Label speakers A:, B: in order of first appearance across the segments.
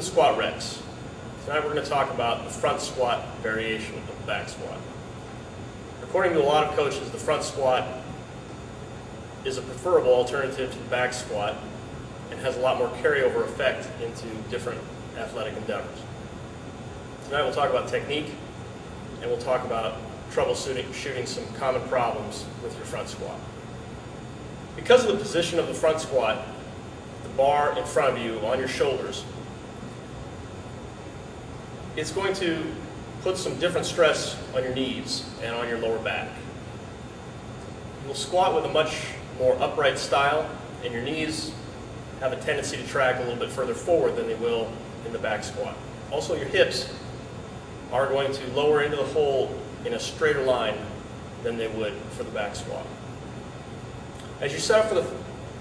A: the squat reps. Tonight we're going to talk about the front squat variation of the back squat. According to a lot of coaches, the front squat is a preferable alternative to the back squat and has a lot more carryover effect into different athletic endeavors. Tonight we'll talk about technique and we'll talk about troubleshooting some common problems with your front squat. Because of the position of the front squat, the bar in front of you on your shoulders, it's going to put some different stress on your knees and on your lower back. You'll squat with a much more upright style, and your knees have a tendency to track a little bit further forward than they will in the back squat. Also, your hips are going to lower into the hole in a straighter line than they would for the back squat. As you set up for the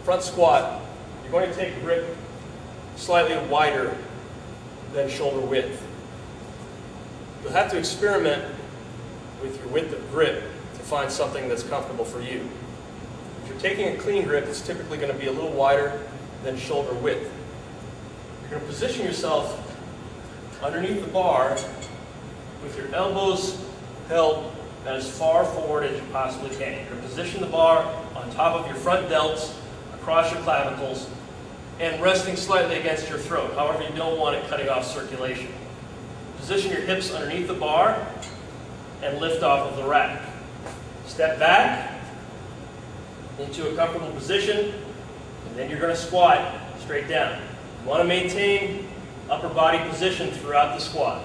A: front squat, you're going to take a grip slightly wider than shoulder width. You'll have to experiment with your width of grip to find something that's comfortable for you. If you're taking a clean grip, it's typically going to be a little wider than shoulder width. You're going to position yourself underneath the bar with your elbows held as far forward as you possibly can. You're going to position the bar on top of your front delts, across your clavicles, and resting slightly against your throat. However, you don't want it cutting off circulation. Position your hips underneath the bar and lift off of the rack. Step back into a comfortable position, and then you're going to squat straight down. You want to maintain upper body position throughout the squat.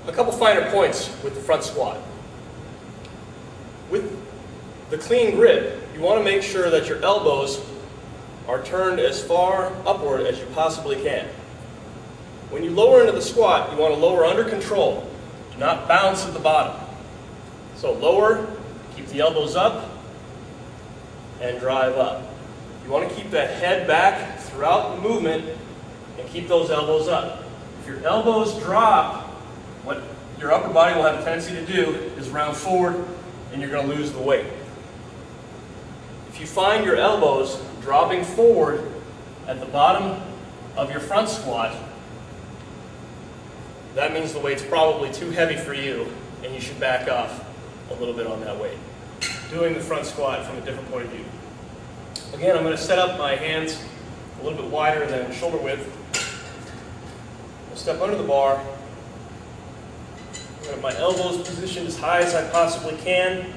A: A couple finer points with the front squat. With the clean grip, you want to make sure that your elbows are turned as far upward as you possibly can. When you lower into the squat, you want to lower under control. Do not bounce at the bottom. So lower, keep the elbows up, and drive up. You want to keep that head back throughout the movement and keep those elbows up. If your elbows drop, what your upper body will have a tendency to do is round forward and you're going to lose the weight. If you find your elbows dropping forward at the bottom of your front squat, that means the weight's probably too heavy for you and you should back off a little bit on that weight. Doing the front squat from a different point of view. Again, I'm going to set up my hands a little bit wider than shoulder width. I'll step under the bar. I've got my elbows positioned as high as I possibly can.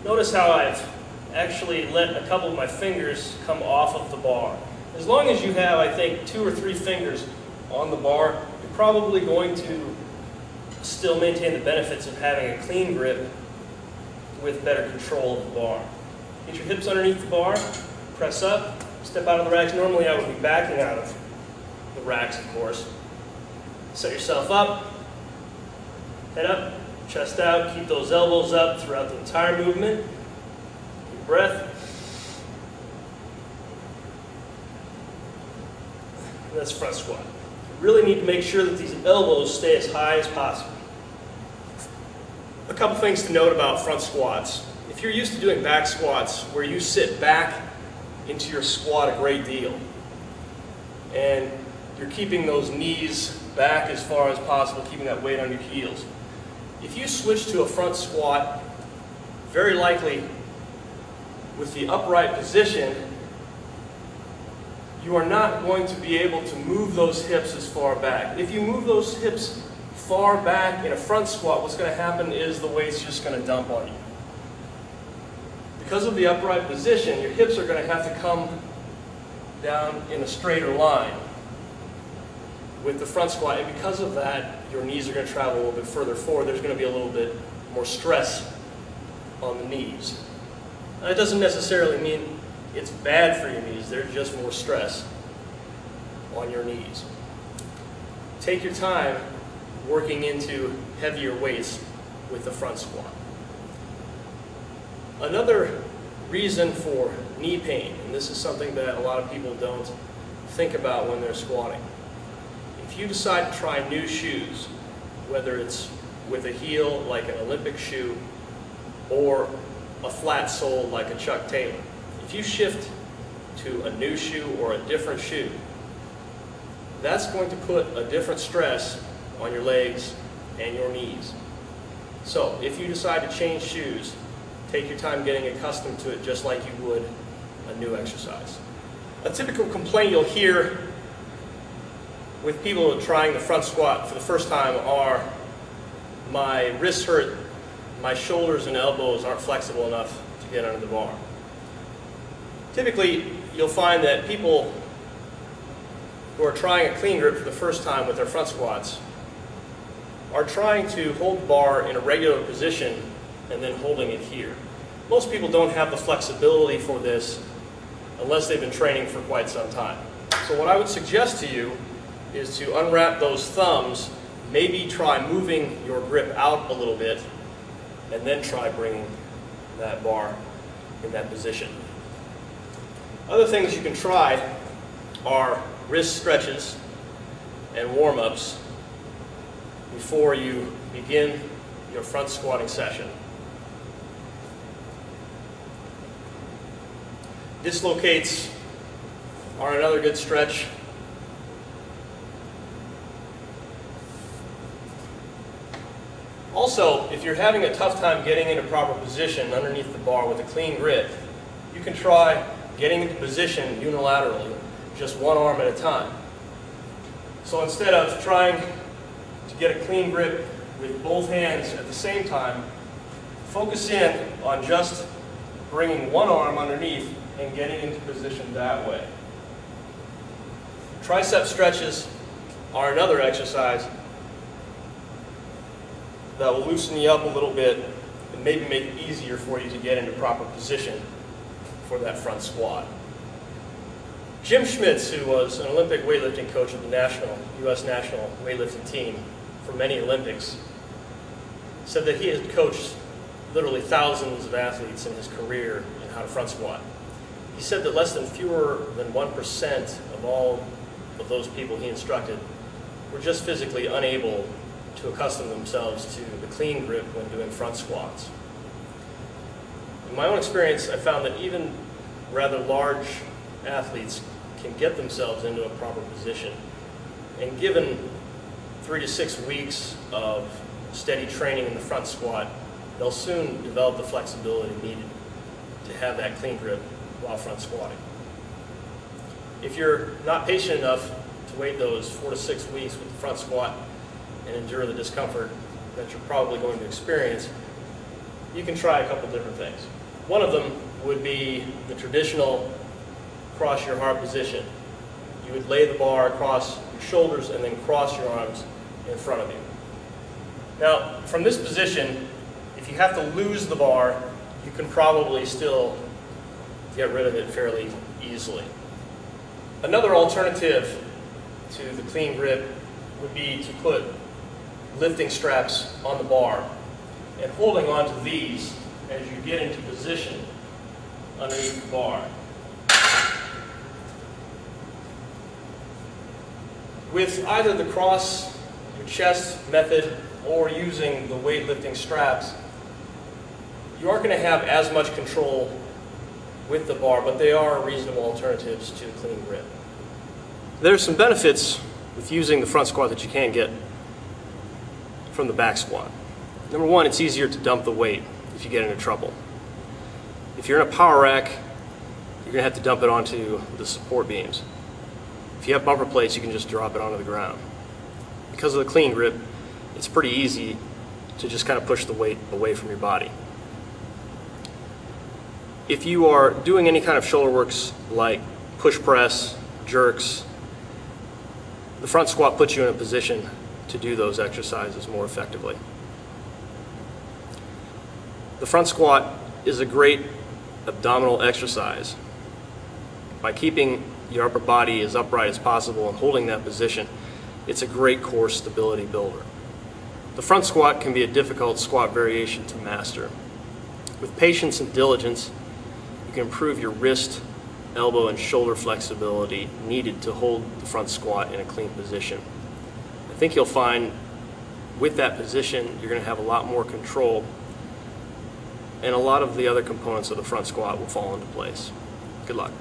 A: Notice how I've actually let a couple of my fingers come off of the bar. As long as you have, I think, 2 or 3 fingers on the bar, you're probably going to still maintain the benefits of having a clean grip with better control of the bar. Get your hips underneath the bar, press up, step out of the racks. Normally I would be backing out of the racks, of course. Set yourself up, head up, chest out, keep those elbows up throughout the entire movement. Deep breath. And that's front squat. You really need to make sure that these elbows stay as high as possible. A couple things to note about front squats. If you're used to doing back squats where you sit back into your squat a great deal and you're keeping those knees back as far as possible, keeping that weight on your heels. If you switch to a front squat, very likely with the upright position, you are not going to be able to move those hips as far back. If you move those hips far back in a front squat, what's going to happen is the weight's just going to dump on you. Because of the upright position, your hips are going to have to come down in a straighter line with the front squat, and because of that, your knees are going to travel a little bit further forward. There's going to be a little bit more stress on the knees. That doesn't necessarily mean it's bad for your knees. There's just more stress on your knees. Take your time working into heavier weights with the front squat. Another reason for knee pain, and this is something that a lot of people don't think about when they're squatting. If you decide to try new shoes, whether it's with a heel like an Olympic shoe or a flat sole like a Chuck Taylor. If you shift to a new shoe or a different shoe, that's going to put a different stress on your legs and your knees. So if you decide to change shoes, take your time getting accustomed to it just like you would a new exercise. A typical complaint you'll hear with people who are trying the front squat for the first time are, my wrists hurt, my shoulders and elbows aren't flexible enough to get under the bar. Typically, you'll find that people who are trying a clean grip for the first time with their front squats are trying to hold the bar in a regular position and then holding it here. Most people don't have the flexibility for this unless they've been training for quite some time. So what I would suggest to you is to unwrap those thumbs, maybe try moving your grip out a little bit, and then try bringing that bar in that position. Other things you can try are wrist stretches and warm-ups before you begin your front squatting session. Dislocates are another good stretch. Also, if you're having a tough time getting into proper position underneath the bar with a clean grip, you can try getting into position unilaterally, just one arm at a time. So instead of trying to get a clean grip with both hands at the same time, focus in on just bringing one arm underneath and getting into position that way. Tricep stretches are another exercise that will loosen you up a little bit and maybe make it easier for you to get into proper position for that front squat. Jim Schmitz, who was an Olympic weightlifting coach of the U.S. national weightlifting team for many Olympics, said that he had coached literally thousands of athletes in his career in how to front squat. He said that fewer than 1% of all of those people he instructed were just physically unable to accustom themselves to the clean grip when doing front squats. In my own experience, I found that even rather large athletes can get themselves into a proper position. And given 3 to 6 weeks of steady training in the front squat, they'll soon develop the flexibility needed to have that clean grip while front squatting. If you're not patient enough to wait those 4 to 6 weeks with the front squat and endure the discomfort that you're probably going to experience, you can try a couple different things. One of them would be the traditional cross your heart position. You would lay the bar across your shoulders and then cross your arms in front of you. Now, from this position, if you have to lose the bar, you can probably still get rid of it fairly easily. Another alternative to the clean grip would be to put lifting straps on the bar and holding onto these as you get into position underneath the bar. With either the cross your chest method or using the weightlifting straps, you aren't going to have as much control with the bar, but they are reasonable alternatives to clean grip. There's some benefits with using the front squat that you can get from the back squat. Number one, it's easier to dump the weight if you get into trouble. If you're in a power rack, you're going to have to dump it onto the support beams. If you have bumper plates, you can just drop it onto the ground. Because of the clean grip, it's pretty easy to just kind of push the weight away from your body. If you are doing any kind of shoulder works like push press, jerks, the front squat puts you in a position to do those exercises more effectively. The front squat is a great abdominal exercise. By keeping your upper body as upright as possible and holding that position, it's a great core stability builder. The front squat can be a difficult squat variation to master. With patience and diligence, you can improve your wrist, elbow, and shoulder flexibility needed to hold the front squat in a clean position. I think you'll find with that position, you're going to have a lot more control and a lot of the other components of the front squat will fall into place. Good luck.